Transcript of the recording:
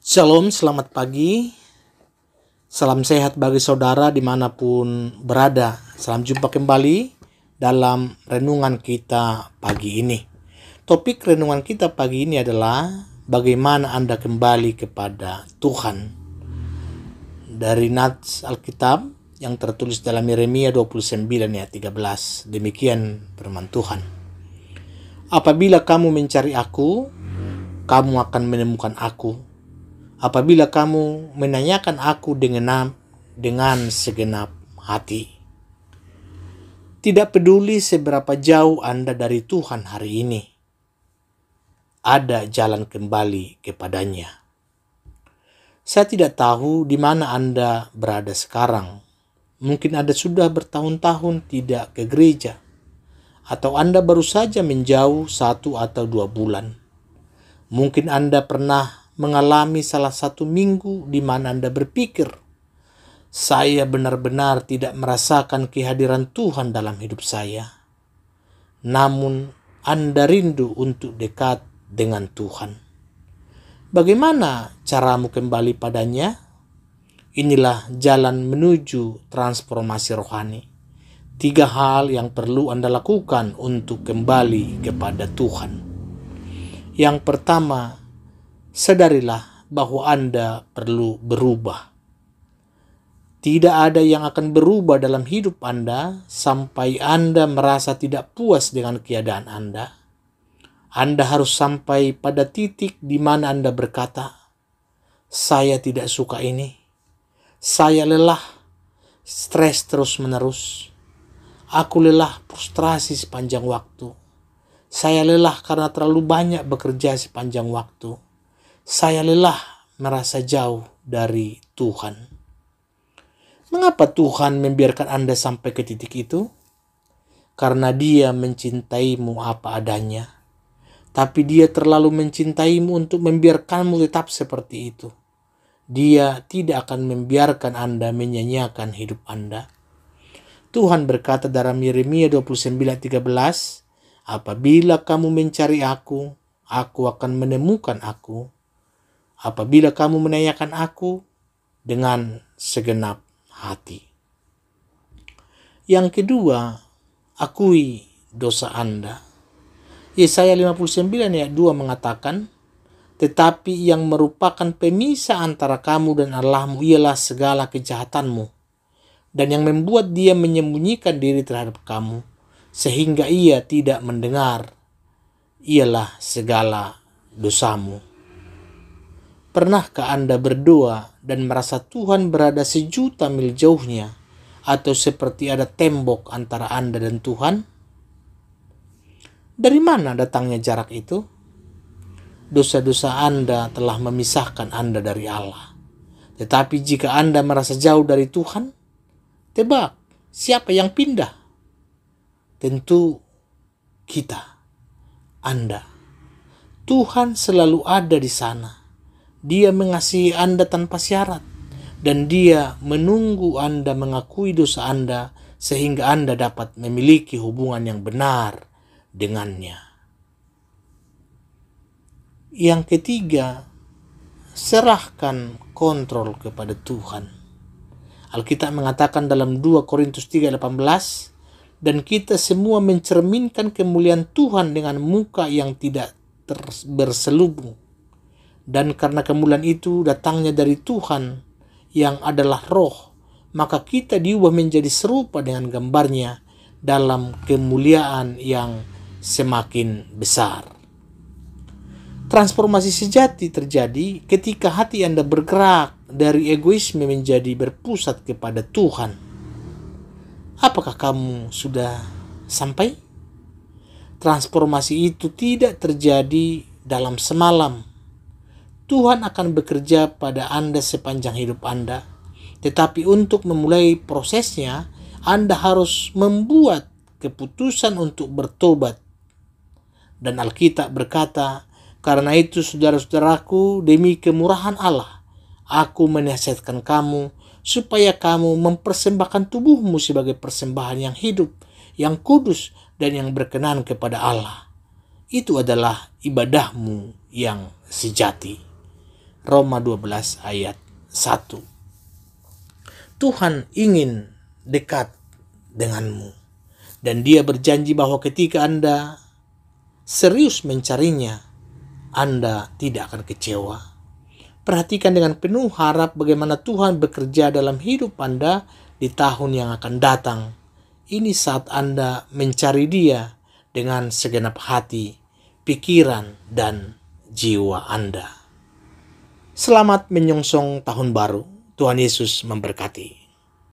Shalom, selamat pagi. Salam sehat bagi saudara dimanapun berada. Salam jumpa kembali dalam renungan kita pagi ini. Topik renungan kita pagi ini adalah bagaimana Anda kembali kepada Tuhan. Dari nats Alkitab yang tertulis dalam Yeremia 29 ayat 13. Demikian firman Tuhan. Apabila kamu mencari aku, kamu akan menemukan aku. Apabila kamu menanyakan aku dengan segenap hati. Tidak peduli seberapa jauh Anda dari Tuhan hari ini, ada jalan kembali kepadanya. Saya tidak tahu di mana Anda berada sekarang. Mungkin Anda sudah bertahun-tahun tidak ke gereja, atau Anda baru saja menjauh 1 atau 2 bulan. Mungkin Anda pernah mengalami salah satu minggu di mana Anda berpikir, saya benar-benar tidak merasakan kehadiran Tuhan dalam hidup saya. Namun Anda rindu untuk dekat dengan Tuhan. Bagaimana caramu kembali padanya? Inilah jalan menuju transformasi rohani. 3 hal yang perlu Anda lakukan untuk kembali kepada Tuhan. Yang pertama, sadarilah bahwa Anda perlu berubah. Tidak ada yang akan berubah dalam hidup Anda sampai Anda merasa tidak puas dengan keadaan Anda. Anda harus sampai pada titik di mana Anda berkata, saya tidak suka ini. Saya lelah, stres terus-menerus. Aku lelah frustrasi sepanjang waktu. Saya lelah karena terlalu banyak bekerja sepanjang waktu. Saya lelah merasa jauh dari Tuhan. Mengapa Tuhan membiarkan Anda sampai ke titik itu? Karena Dia mencintaimu apa adanya. Tapi Dia terlalu mencintaimu untuk membiarkanmu tetap seperti itu. Dia tidak akan membiarkan Anda menyanyiakan hidup Anda. Tuhan berkata dalam Yeremia 29:13, apabila kamu mencari aku akan menemukan aku. Apabila kamu menanyakan aku dengan segenap hati. Yang kedua, akui dosa Anda. Yesaya 59 ayat 2 mengatakan, tetapi yang merupakan pemisah antara kamu dan Allahmu ialah segala kejahatanmu, dan yang membuat Dia menyembunyikan diri terhadap kamu, sehingga Ia tidak mendengar, ialah segala dosamu. Pernahkah Anda berdoa dan merasa Tuhan berada sejuta mil jauhnya, atau seperti ada tembok antara Anda dan Tuhan? Dari mana datangnya jarak itu? Dosa-dosa Anda telah memisahkan Anda dari Allah. Tetapi jika Anda merasa jauh dari Tuhan, tebak, siapa yang pindah? Tentu kita, Anda. Tuhan selalu ada di sana. Dia mengasihi Anda tanpa syarat, dan Dia menunggu Anda mengakui dosa Anda sehingga Anda dapat memiliki hubungan yang benar dengannya. Yang ketiga, serahkan kontrol kepada Tuhan. Alkitab mengatakan dalam 2 Korintus 3:18, dan kita semua mencerminkan kemuliaan Tuhan dengan muka yang tidak berselubung. Dan karena kemuliaan itu datangnya dari Tuhan yang adalah roh, maka kita diubah menjadi serupa dengan gambarnya dalam kemuliaan yang semakin besar. Transformasi sejati terjadi ketika hati Anda bergerak dari egoisme menjadi berpusat kepada Tuhan. Apakah kamu sudah sampai? Transformasi itu tidak terjadi dalam semalam. Tuhan akan bekerja pada Anda sepanjang hidup Anda. Tetapi untuk memulai prosesnya, Anda harus membuat keputusan untuk bertobat. Dan Alkitab berkata, karena itu saudara-saudaraku, demi kemurahan Allah, aku menasihatkan kamu supaya kamu mempersembahkan tubuhmu sebagai persembahan yang hidup, yang kudus, dan yang berkenan kepada Allah. Itu adalah ibadahmu yang sejati. Roma 12 ayat 1. Tuhan ingin dekat denganmu. Dan Dia berjanji bahwa ketika Anda serius mencarinya, Anda tidak akan kecewa. Perhatikan dengan penuh harap bagaimana Tuhan bekerja dalam hidup Anda di tahun yang akan datang. Ini saat Anda mencari Dia dengan segenap hati, pikiran, dan jiwa Anda. Selamat menyongsong tahun baru. Tuhan Yesus memberkati.